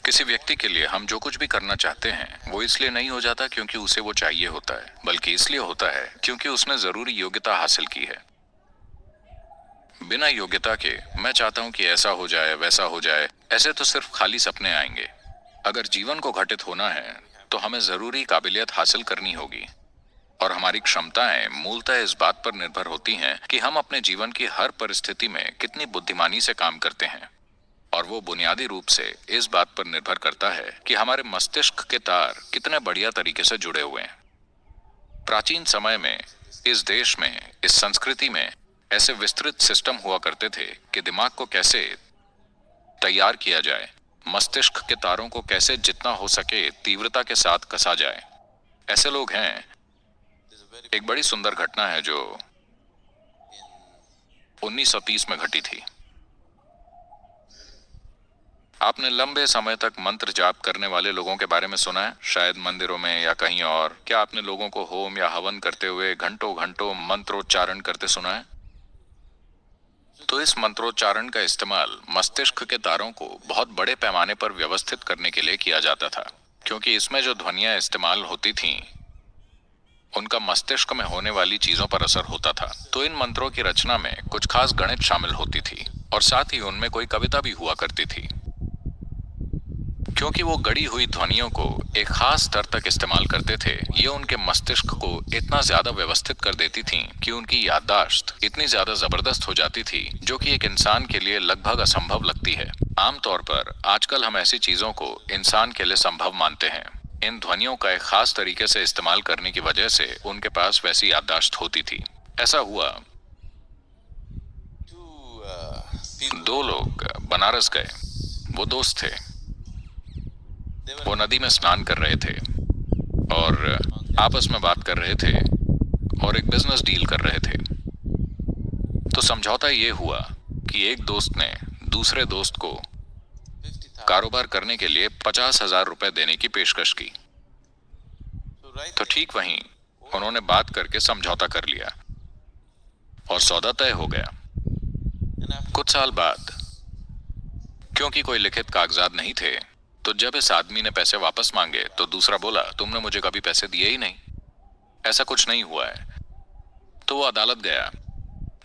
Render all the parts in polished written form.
किसी व्यक्ति के लिए हम जो कुछ भी करना चाहते हैं वो इसलिए नहीं हो जाता क्योंकि उसे वो चाहिए होता है, बल्कि इसलिए होता है क्योंकि उसने जरूरी योग्यता हासिल की है। बिना योग्यता के मैं चाहता हूं कि ऐसा हो जाए वैसा हो जाए, ऐसे तो सिर्फ खाली सपने आएंगे। अगर जीवन को घटित होना है तो हमें जरूरी काबिलियत हासिल करनी होगी, और हमारी क्षमताएं मूलतः इस बात पर निर्भर होती हैं कि हम अपने जीवन की हर परिस्थिति में कितनी बुद्धिमानी से काम करते हैं। और वो बुनियादी रूप से इस बात पर निर्भर करता है कि हमारे मस्तिष्क के तार कितने बढ़िया तरीके से जुड़े हुए हैं। प्राचीन समय में इस देश में, इस संस्कृति में ऐसे विस्तृत सिस्टम हुआ करते थे कि दिमाग को कैसे तैयार किया जाए, मस्तिष्क के तारों को कैसे जितना हो सके तीव्रता के साथ कसा जाए। ऐसे लोग हैं। एक बड़ी सुंदर घटना है जो 1930 में घटी थी। आपने लंबे समय तक मंत्र जाप करने वाले लोगों के बारे में सुना है, शायद मंदिरों में या कहीं और। क्या आपने लोगों को होम या हवन करते हुए घंटों घंटों मंत्रोच्चारण करते सुना है? तो इस मंत्रोच्चारण का इस्तेमाल मस्तिष्क के तारों को बहुत बड़े पैमाने पर व्यवस्थित करने के लिए किया जाता था, क्योंकि इसमें जो ध्वनियां इस्तेमाल होती थीं, उनका मस्तिष्क में होने वाली चीजों पर असर होता था। तो इन मंत्रों की रचना में कुछ खास गणित शामिल होती थी, और साथ ही उनमें कोई कविता भी हुआ करती थी, क्योंकि वो गढ़ी हुई ध्वनियों को एक खास स्तर तक इस्तेमाल करते थे। ये उनके मस्तिष्क को इतना ज्यादा व्यवस्थित कर देती थीं कि उनकी याददाश्त इतनी ज्यादा जबरदस्त हो जाती थी, जो कि एक इंसान के लिए लगभग असंभव लगती है। आमतौर पर आजकल हम ऐसी चीजों को इंसान के लिए संभव मानते हैं। इन ध्वनियों का एक खास तरीके से इस्तेमाल करने की वजह से उनके पास वैसी याददाश्त होती थी। ऐसा हुआ, दो लोग बनारस गए। वो दोस्त थे। वो नदी में स्नान कर रहे थे और आपस में बात कर रहे थे और एक बिजनेस डील कर रहे थे। तो समझौता ये हुआ कि एक दोस्त ने दूसरे दोस्त को कारोबार करने के लिए 50,000 रुपए देने की पेशकश की। तो ठीक वहीं उन्होंने बात करके समझौता कर लिया और सौदा तय हो गया। कुछ साल बाद, क्योंकि कोई लिखित कागजात नहीं थे, तो जब इस आदमी ने पैसे वापस मांगे तो दूसरा बोला, तुमने मुझे कभी पैसे दिए ही नहीं, ऐसा कुछ नहीं हुआ है। तो वो अदालत गया।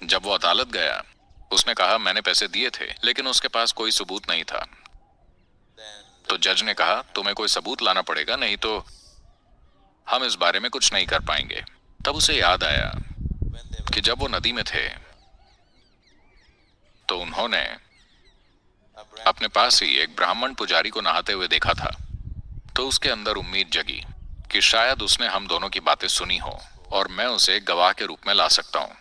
जब वो अदालत गया, उसने कहा मैंने पैसे दिए थे, लेकिन उसके पास कोई सबूत नहीं था। तो जज ने कहा तुम्हें कोई सबूत लाना पड़ेगा, नहीं तो हम इस बारे में कुछ नहीं कर पाएंगे। तब उसे याद आया कि जब वो नदी में थे तो उन्होंने अपने पास ही एक ब्राह्मण पुजारी को नहाते हुए देखा था। तो उसके अंदर उम्मीद जगी कि शायद उसने हम दोनों की बातें सुनी हो और मैं उसे गवाह के रूप में ला सकता हूं।